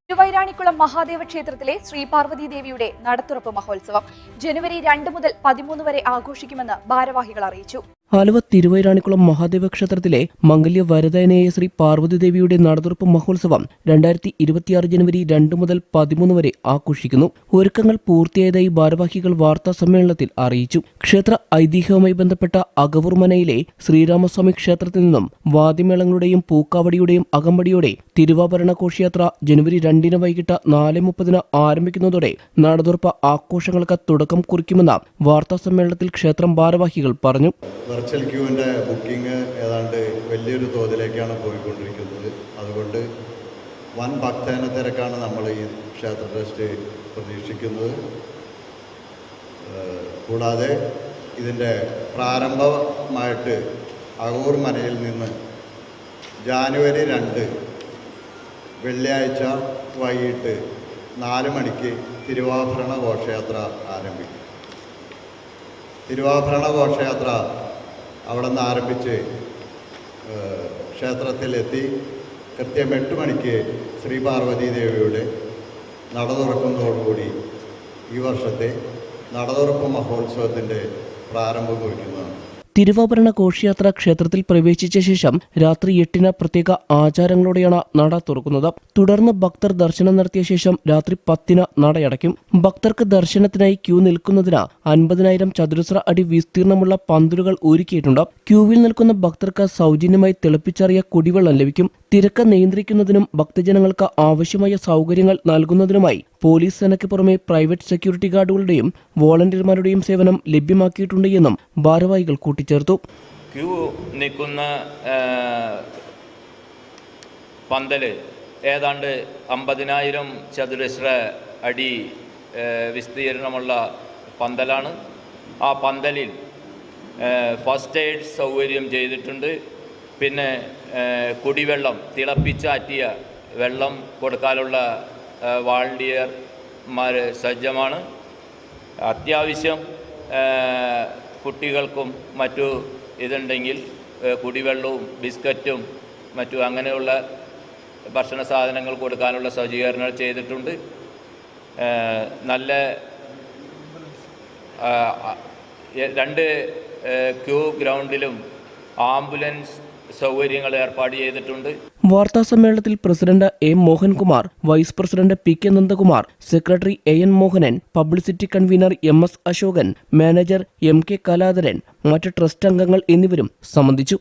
തിരുവൈരാണിക്കുളം മഹാദേവ ക്ഷേത്രത്തിലെ ശ്രീ പാർവതി ദേവിയുടെ നടത്തുറപ്പ് മഹോത്സവം ജനുവരി 2 മുതൽ 13 വരെ ആഘോഷിക്കുമെന്ന് ഭാരവാഹികൾ അറിയിച്ചു. ആലുവ തിരുവൈരാണിക്കുളം മഹാദേവ ക്ഷേത്രത്തിലെ മംഗല്യ വരദായനയായ ശ്രീ പാർവതി ദേവിയുടെ നടതുറപ്പ് മഹോത്സവം 2026 ജനുവരി 2 മുതൽ 13 വരെ ആഘോഷിക്കുന്നു. ഒരുക്കങ്ങൾ പൂർത്തിയായതായി ഭാരവാഹികൾ വാർത്താ സമ്മേളനത്തിൽ അറിയിച്ചു. ക്ഷേത്ര ഐതിഹ്യവുമായി ബന്ധപ്പെട്ട അകവൂർ മനയിലെ ശ്രീരാമസ്വാമി ക്ഷേത്രത്തിൽ നിന്നും വാദ്യമേളങ്ങളുടെയും പൂക്കാവടിയുടെയും അകമ്പടിയോടെ തിരുവാഭരണ ഘോഷയാത്ര ജനുവരി 2 വൈകിട്ട് 4:30 ആരംഭിക്കുന്നതോടെ നടതുറപ്പ് ആഘോഷങ്ങൾക്ക് തുടക്കം കുറിക്കുമെന്ന് വാർത്താ സമ്മേളനത്തിൽ ക്ഷേത്രം ഭാരവാഹികൾ പറഞ്ഞു. വെർച്വൽ ക്യൂവിൻ്റെ ബുക്കിംഗ് ഏതാണ്ട് വലിയൊരു തോതിലേക്കാണ് പോയിക്കൊണ്ടിരിക്കുന്നത്. അതുകൊണ്ട് വൻ ഭക്തജന തിരക്കാണ് നമ്മൾ ഈ ക്ഷേത്ര ട്രസ്റ്റ് പ്രതീക്ഷിക്കുന്നത്. കൂടാതെ ഇതിൻ്റെ പ്രാരംഭമായിട്ട് അകവൂർ മനയിൽ നിന്ന് ജനുവരി 2 വെള്ളിയാഴ്ച വൈകിട്ട് 4 മണിക്ക് തിരുവാഭരണ ഘോഷയാത്ര ആരംഭിക്കും. തിരുവാഭരണ ഘോഷയാത്ര അവിടെ നിന്ന് ആരംഭിച്ച് ക്ഷേത്രത്തിലെത്തി കൃത്യം 8 മണിക്ക് ശ്രീ പാർവതി ദേവിയുടെ നട തുറക്കുന്നതോടുകൂടി ഈ വർഷത്തെ നടതുറപ്പ് മഹോത്സവത്തിൻ്റെ പ്രാരംഭം കുറിക്കുന്നതാണ്. തിരുവാഭരണ ഘോഷയാത്ര ക്ഷേത്രത്തിൽ പ്രവേശിച്ച ശേഷം രാത്രി 8 പ്രത്യേക ആചാരങ്ങളോടെയാണ് നട തുറക്കുന്നത്. തുടർന്ന് ഭക്തർ ദർശനം നടത്തിയ ശേഷം രാത്രി 10 നടയടയ്ക്കും. ഭക്തർക്ക് ദർശനത്തിനായി ക്യൂ നിൽക്കുന്നതിന് 50,000 ചതുരശ്ര അടി വിസ്തീർണമുള്ള പന്തലുകൾ ഒരുക്കിയിട്ടുണ്ട്. ക്യൂവിൽ നിൽക്കുന്ന ഭക്തർക്ക് സൗജന്യമായി തിളപ്പിച്ചാറിയ കുടിവെള്ളം ലഭിക്കും. തിരക്ക് നിയന്ത്രിക്കുന്നതിനും ഭക്തജനങ്ങൾക്ക് ആവശ്യമായ സൗകര്യങ്ങൾ നൽകുന്നതിനുമായി പോലീസ് സേനയ്ക്ക് പുറമെ പ്രൈവറ്റ് സെക്യൂരിറ്റി ഗാർഡുകളുടെയും വോളണ്ടിയർമാരുടെയും സേവനം ലഭ്യമാക്കിയിട്ടുണ്ട് എന്നും ഭാരവാഹികൾ കൂട്ടിച്ചേർത്തു. ക്യൂ നിൽക്കുന്ന പന്തല് ഏതാണ്ട് 50,000 ചതുരശ്ര അടി വിസ്തീർണമുള്ള പന്തലാണ്. ആ പന്തലിൽ ഫസ്റ്റ് എയ്ഡ് സൗകര്യം ചെയ്തിട്ടുണ്ട്. പിന്നെ കുടിവെള്ളം, തിളപ്പിച്ചാറ്റിയ വെള്ളം കൊടുക്കാനുള്ള വാളണ്ടിയർമാർ സജ്ജമാണ്. അത്യാവശ്യം കുട്ടികൾക്കും മറ്റു ഇതുണ്ടെങ്കിൽ കുടിവെള്ളവും ബിസ്ക്കറ്റും മറ്റു അങ്ങനെയുള്ള ഭക്ഷണ സാധനങ്ങൾ കൊടുക്കാനുള്ള സജ്ജീകരണങ്ങൾ ചെയ്തിട്ടുണ്ട്. നല്ല 2 ക്യൂ ഗ്രൗണ്ടിലും ആംബുലൻസ് സൗകര്യങ്ങൾ ഏർപ്പാട് ചെയ്തിട്ടുണ്ട്. വാർത്താ സമ്മേളനത്തിൽ president M Mohankumar, vice president P K Nandakumar, secretary N Mohanan, publicity convener MS Ashokan, manager MK Kaladharan, മറ്റ് ട്രസ്റ്റ് അംഗങ്ങൾ എന്നിവരും സംബന്ധിച്ചു.